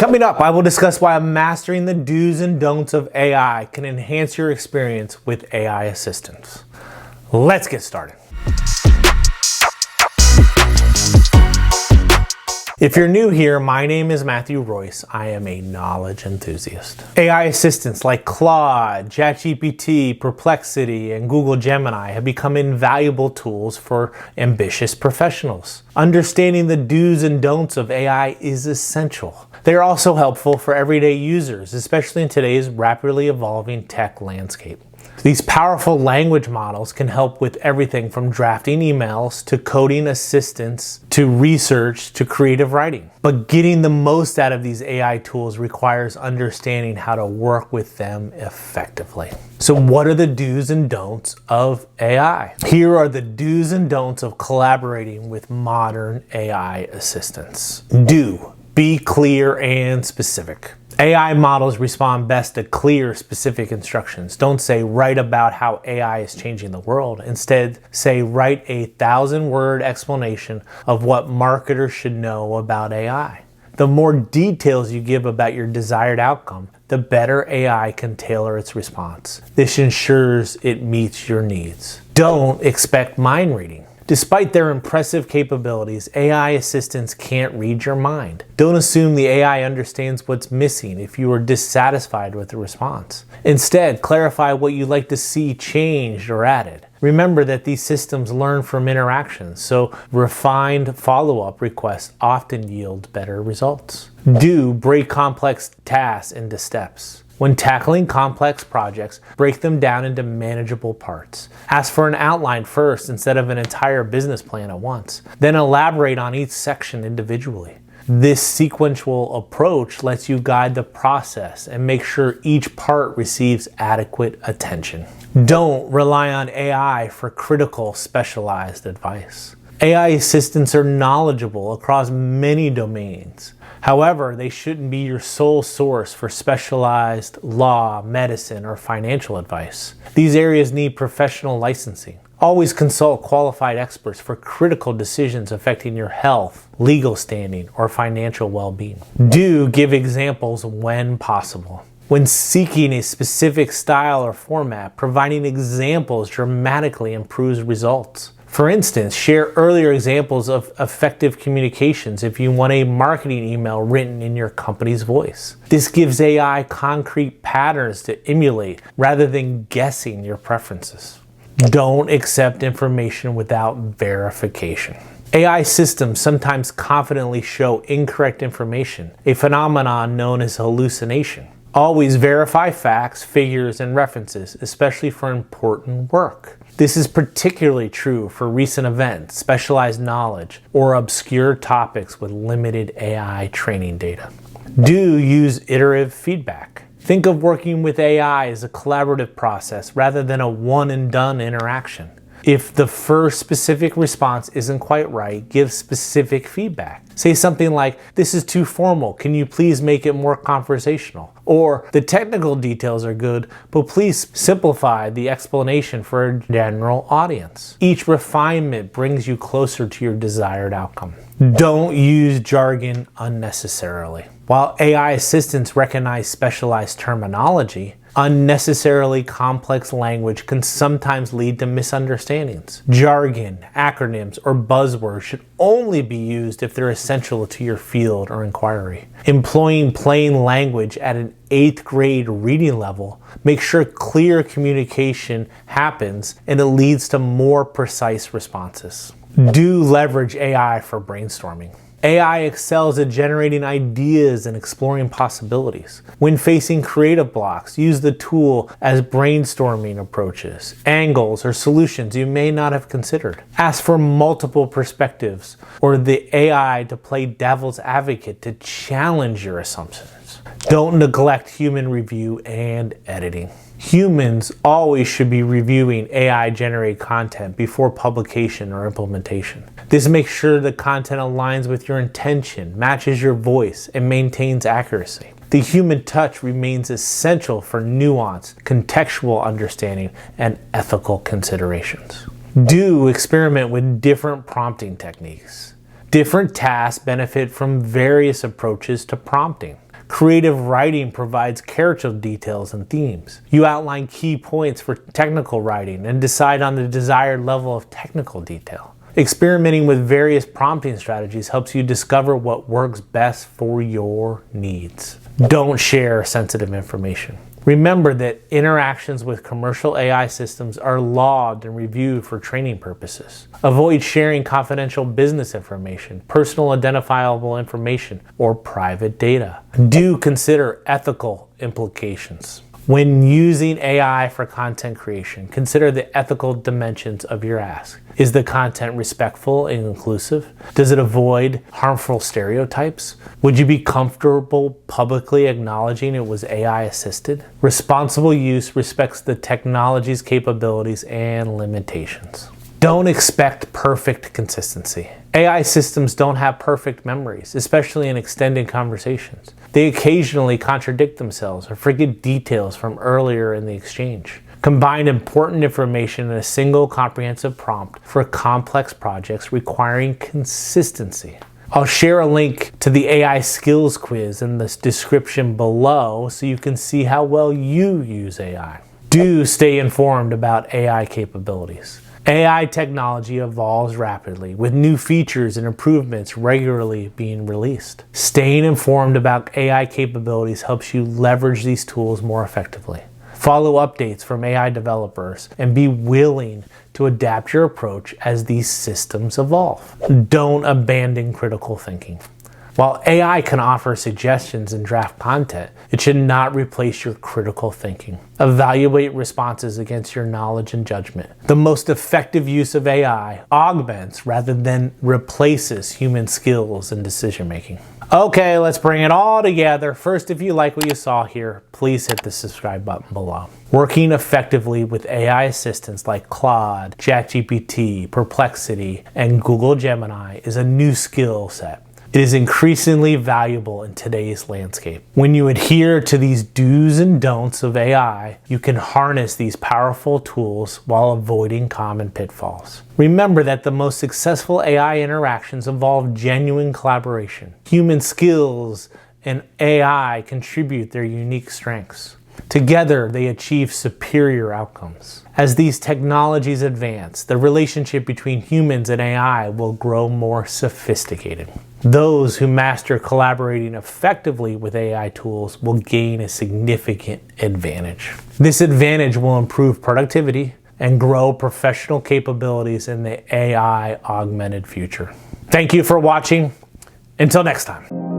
Coming up, I will discuss why mastering the do's and don'ts of AI can enhance your experience with AI assistants. Let's get started. If you're new here, my name is Matthew Royce. I am a knowledge enthusiast. AI assistants like Claude, ChatGPT, Perplexity, and Google Gemini have become invaluable tools for ambitious professionals. Understanding the do's and don'ts of AI is essential. They are also helpful for everyday users, especially in today's rapidly evolving tech landscape. These powerful language models can help with everything from drafting emails to coding assistance to research to creative writing. But getting the most out of these AI tools requires understanding how to work with them effectively. So what are the do's and don'ts of AI? Here are the do's and don'ts of collaborating with modern AI assistants. Do: be clear and specific. AI models respond best to clear, specific instructions. Don't say, write about how AI is changing the world. Instead, say, write a 1,000-word explanation of what marketers should know about AI. The more details you give about your desired outcome, the better AI can tailor its response. This ensures it meets your needs. Don't expect mind reading. Despite their impressive capabilities, AI assistants can't read your mind. Don't assume the AI understands what's missing if you are dissatisfied with the response. Instead, clarify what you'd like to see changed or added. Remember that these systems learn from interactions, so refined follow-up requests often yield better results. Do: break complex tasks into steps. When tackling complex projects, break them down into manageable parts. Ask for an outline first instead of an entire business plan at once. Then elaborate on each section individually. This sequential approach lets you guide the process and make sure each part receives adequate attention. Don't rely on AI for critical, specialized advice. AI assistants are knowledgeable across many domains. However, they shouldn't be your sole source for specialized law, medicine, or financial advice. These areas need professional licensing. Always consult qualified experts for critical decisions affecting your health, legal standing, or financial well-being. Do give examples when possible. When seeking a specific style or format, providing examples dramatically improves results. For instance, share earlier examples of effective communications if you want a marketing email written in your company's voice. This gives AI concrete patterns to emulate rather than guessing your preferences. Don't accept information without verification. AI systems sometimes confidently show incorrect information, a phenomenon known as hallucination. Always verify facts, figures, and references, especially for important work. This is particularly true for recent events, specialized knowledge, or obscure topics with limited AI training data. Do use iterative feedback. Think of working with AI as a collaborative process rather than a one-and-done interaction. If the first specific response isn't quite right, give specific feedback. Say something like, this is too formal, can you please make it more conversational? Or, the technical details are good, but please simplify the explanation for a general audience. Each refinement brings you closer to your desired outcome. Don't use jargon unnecessarily. While AI assistants recognize specialized terminology, unnecessarily complex language can sometimes lead to misunderstandings. Jargon, acronyms, or buzzwords should only be used if they're essential to your field or inquiry. Employing plain language at an 8th grade reading level makes sure clear communication happens and it leads to more precise responses. Do leverage AI for brainstorming. AI excels at generating ideas and exploring possibilities. When facing creative blocks, use the tool as brainstorming approaches, angles, or solutions you may not have considered. Ask for multiple perspectives or the AI to play devil's advocate to challenge your assumptions. Don't neglect human review and editing. Humans always should be reviewing AI-generated content before publication or implementation. This makes sure the content aligns with your intention, matches your voice, and maintains accuracy. The human touch remains essential for nuance, contextual understanding, and ethical considerations. Do experiment with different prompting techniques. Different tasks benefit from various approaches to prompting. Creative writing provides character details and themes. You outline key points for technical writing and decide on the desired level of technical detail. Experimenting with various prompting strategies helps you discover what works best for your needs. Don't share sensitive information. Remember that interactions with commercial AI systems are logged and reviewed for training purposes. Avoid sharing confidential business information, personal identifiable information, or private data. Do consider ethical implications. When using AI for content creation, consider the ethical dimensions of your ask. Is the content respectful and inclusive? Does it avoid harmful stereotypes? Would you be comfortable publicly acknowledging it was AI assisted? Responsible use respects the technology's capabilities and limitations. Don't expect perfect consistency. AI systems don't have perfect memories, especially in extended conversations. They occasionally contradict themselves or forget details from earlier in the exchange. Combine important information in a single comprehensive prompt for complex projects requiring consistency. I'll share a link to the AI skills quiz in the description below so you can see how well you use AI. Do stay informed about AI capabilities. AI technology evolves rapidly, with new features and improvements regularly being released. Staying informed about AI capabilities helps you leverage these tools more effectively. Follow updates from AI developers and be willing to adapt your approach as these systems evolve. Don't abandon critical thinking. While AI can offer suggestions and draft content, it should not replace your critical thinking. Evaluate responses against your knowledge and judgment. The most effective use of AI augments rather than replaces human skills and decision making. Okay, let's bring it all together. First, if you like what you saw here, please hit the subscribe button below. Working effectively with AI assistants like Claude, ChatGPT, Perplexity, and Google Gemini is a new skill set. It is increasingly valuable in today's landscape. When you adhere to these do's and don'ts of AI, you can harness these powerful tools while avoiding common pitfalls. Remember that the most successful AI interactions involve genuine collaboration. Human skills and AI contribute their unique strengths. Together, they achieve superior outcomes. As these technologies advance, the relationship between humans and AI will grow more sophisticated. Those who master collaborating effectively with AI tools will gain a significant advantage. This advantage will improve productivity and grow professional capabilities in the AI augmented future. Thank you for watching. Until next time.